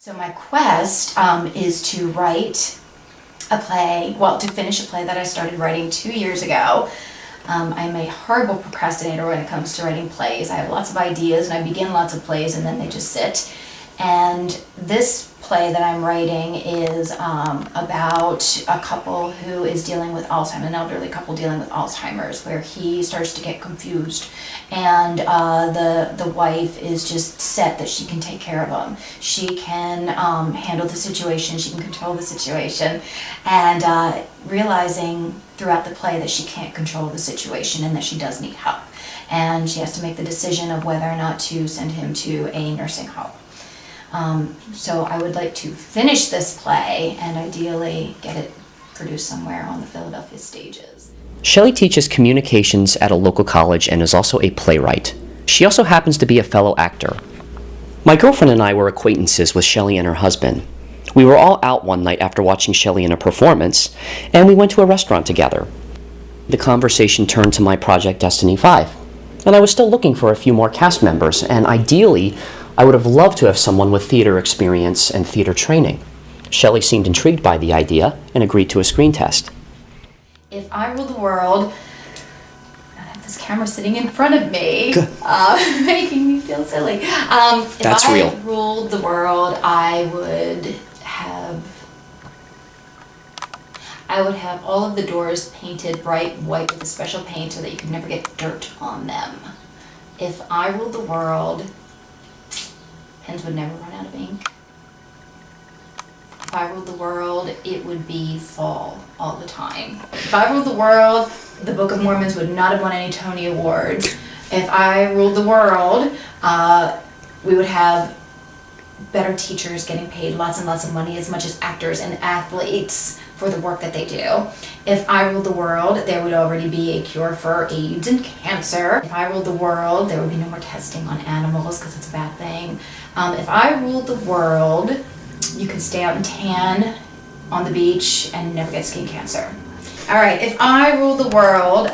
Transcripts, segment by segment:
So my quest is to write a play, to finish a play that I started writing 2 years ago. I'm a horrible procrastinator when it comes to writing plays. I have lots of ideas and I begin lots of plays and then they just sit. And this play that I'm writing is about a couple who is dealing with Alzheimer's, an elderly couple dealing with Alzheimer's, where he starts to get confused and the wife is just set that she can take care of him. She can handle the situation, she can control the situation, and realizing throughout the play that she can't control the situation and that she does need help. And she has to make the decision of whether or not to send him to a nursing home. So I would like to finish this play and ideally get it produced somewhere on the Philadelphia stages. Shelley teaches communications at a local college and is also a playwright. She also happens to be a fellow actor. My girlfriend and I were acquaintances with Shelley and her husband. We were all out one night after watching Shelley in a performance, and we went to a restaurant together. The conversation turned to my project Destiny 5, and I was still looking for a few more cast members, and ideally, I would have loved to have someone with theater experience and theater training. Shelley seemed intrigued by the idea and agreed to a screen test. If I ruled the world, I have this camera sitting in front of me, making me feel silly. That's real. If I ruled the world, I would have all of the doors painted bright white with a special paint so that you could never get dirt on them. If I ruled the world, pens would never run out of ink. If I ruled the world, it would be fall all the time. If I ruled the world, the Book of Mormons would not have won any Tony Awards. If I ruled the world, we would have better teachers getting paid lots and lots of money, as much as actors and athletes, for the work that they do. If I ruled the world, there would already be a cure for AIDS and cancer. If I ruled the world, there would be no more testing on animals because it's a bad thing. If I ruled the world, you could stay out and tan on the beach and never get skin cancer. All right, if I ruled the world,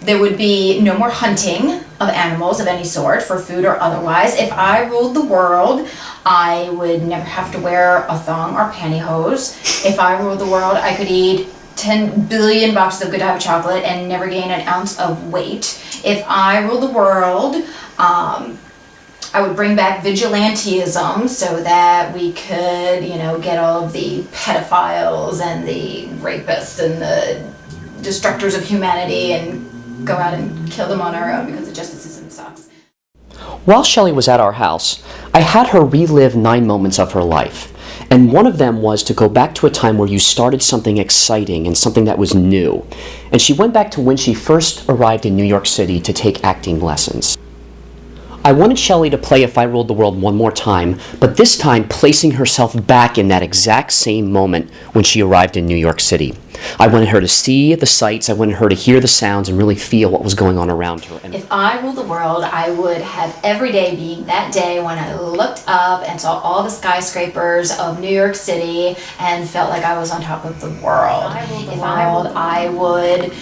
there would be no more hunting of animals of any sort for food or otherwise. If I ruled the world, I would never have to wear a thong or pantyhose. If I ruled the world, I could eat 10 billion boxes of Godiva chocolate and never gain an ounce of weight. If I ruled the world, I would bring back vigilantism so that we could, get all of the pedophiles and the rapists and the destructors of humanity and go out and kill them on our own because the justice system sucks. While Shelley was at our house, I had her relive 9 moments of her life. And one of them was to go back to a time where you started something exciting and something that was new. And she went back to when she first arrived in New York City to take acting lessons. I wanted Shelley to play If I Ruled the World one more time, but this time placing herself back in that exact same moment when she arrived in New York City. I wanted her to see the sights, I wanted her to hear the sounds and really feel what was going on around her. If I ruled the world, I would have every day being that day when I looked up and saw all the skyscrapers of New York City and felt like I was on top of the world. If I ruled, I would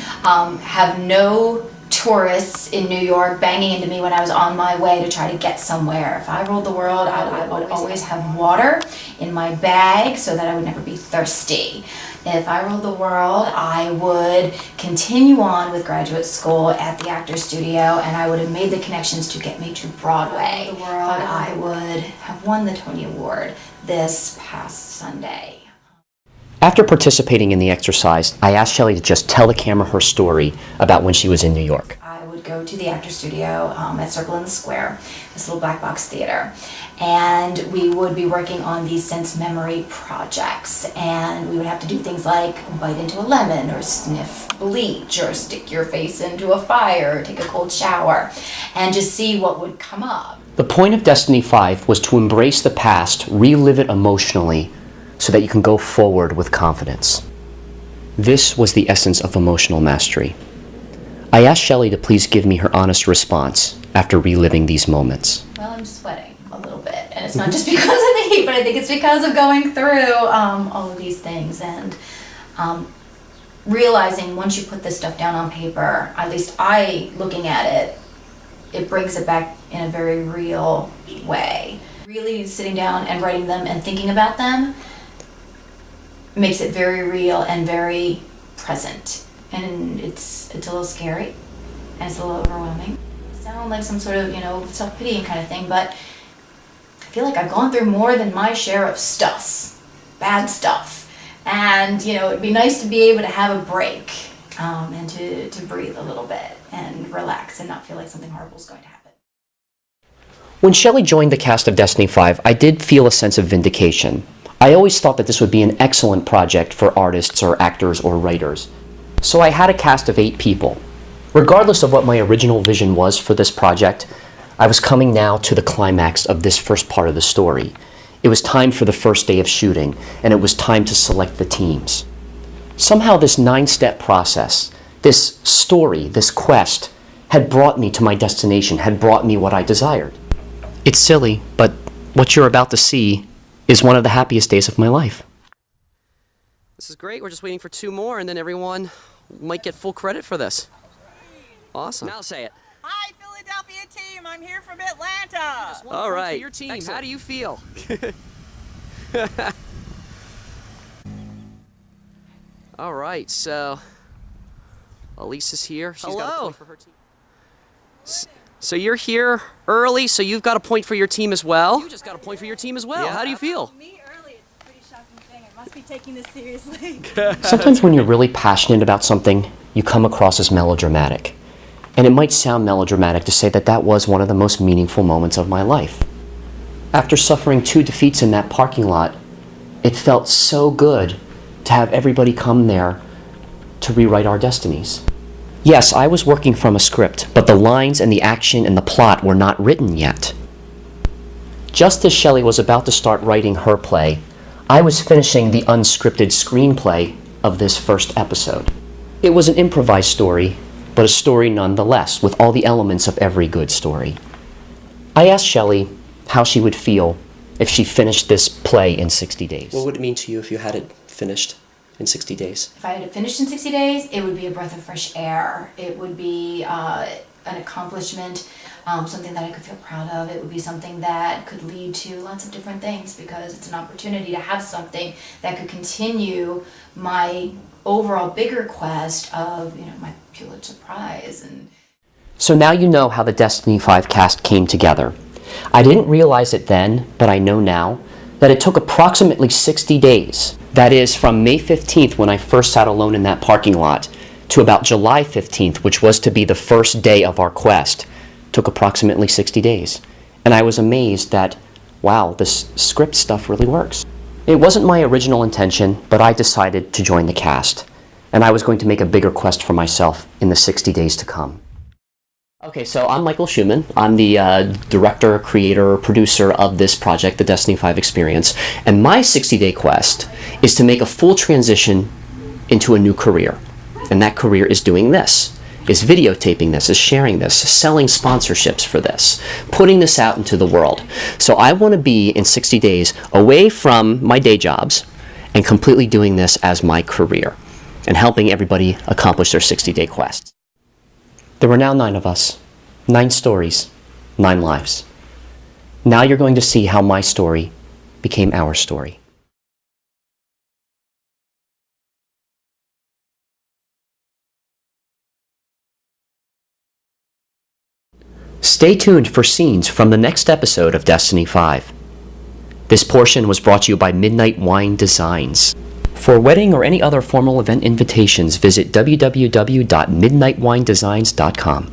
have no tourists in New York banging into me when I was on my way to try to get somewhere. If I ruled the world, I would always have water in my bag so that I would never be thirsty. If I ruled the world, I would continue on with graduate school at the Actors Studio and I would have made the connections to get me to Broadway. But I would have won the Tony Award this past Sunday. After participating in the exercise, I asked Shelley to just tell the camera her story about when she was in New York. I would go to the Actors Studio at Circle in the Square, this little black box theater, and we would be working on these sense memory projects, and we would have to do things like bite into a lemon or sniff bleach or stick your face into a fire or take a cold shower and just see what would come up. The point of Destiny 5 was to embrace the past, relive it emotionally, so that you can go forward with confidence. This was the essence of emotional mastery. I asked Shelley to please give me her honest response after reliving these moments. Well, I'm sweating a little bit, and it's not just because of the heat, but I think it's because of going through all of these things and realizing once you put this stuff down on paper, at least looking at it, it brings it back in a very real way. really sitting down and writing them and thinking about them makes it very real and very present. And it's a little scary and it's a little overwhelming. It sounds like some sort of, self-pitying kind of thing, but I feel like I've gone through more than my share of stuff, bad stuff. And, it'd be nice to be able to have a break and to breathe a little bit and relax and not feel like something horrible is going to happen. When Shelley joined the cast of Destiny 5, I did feel a sense of vindication. I always thought that this would be an excellent project for artists or actors or writers. So I had a cast of 8 people. Regardless of what my original vision was for this project, I was coming now to the climax of this first part of the story. It was time for the first day of shooting, and it was time to select the teams. Somehow this 9-step process, this story, this quest, had brought me to my destination, had brought me what I desired. It's silly, but what you're about to see is one of the happiest days of my life. This is great. We're just waiting for 2 more, and then everyone might get full credit for this. Awesome. Now say it. Hi, Philadelphia team. I'm here from Atlanta. All right. Your team. Excellent. How do you feel? All right. So, Ilyse is here. She's got a point for her team. So you're here early. So you've got a point for your team as well. You just got a point for your team as well. Yeah. How do you feel? Me early, it's a pretty shocking thing. I must be taking this seriously. Sometimes when you're really passionate about something, you come across as melodramatic. And it might sound melodramatic to say that that was one of the most meaningful moments of my life. After suffering 2 defeats in that parking lot, it felt so good to have everybody come there to rewrite our destinies. Yes, I was working from a script, but the lines and the action and the plot were not written yet. Just as Shelley was about to start writing her play, I was finishing the unscripted screenplay of this first episode. It was an improvised story, but a story nonetheless, with all the elements of every good story. I asked Shelley how she would feel if she finished this play in 60 days. What would it mean to you if you had it finished in 60 days? If I had it finished in 60 days, it would be a breath of fresh air. It would be an accomplishment, something that I could feel proud of. It would be something that could lead to lots of different things because it's an opportunity to have something that could continue my overall bigger quest of, my Pulitzer Prize. And so now you know how the Destiny 5 cast came together. I didn't realize it then, but I know now, that it took approximately 60 days. That is, from May 15th, when I first sat alone in that parking lot, to about July 15th, which was to be the first day of our quest, took approximately 60 days. And I was amazed that, wow, this script stuff really works. It wasn't my original intention, but I decided to join the cast. And I was going to make a bigger quest for myself in the 60 days to come. Okay, so I'm Michael Shoeman. I'm the director, creator, producer of this project, the Destiny 5 Experience. And my 60-day quest is to make a full transition into a new career. And that career is doing this, is videotaping this, is sharing this, selling sponsorships for this, putting this out into the world. So I want to be, in 60 days, away from my day jobs and completely doing this as my career and helping everybody accomplish their 60-day quests. There were now 9 of us, 9 stories, 9 lives. Now you're going to see how my story became our story. Stay tuned for scenes from the next episode of Destiny 5. This portion was brought to you by Midnight Wine Designs. For wedding or any other formal event invitations, visit www.midnightwinedesigns.com.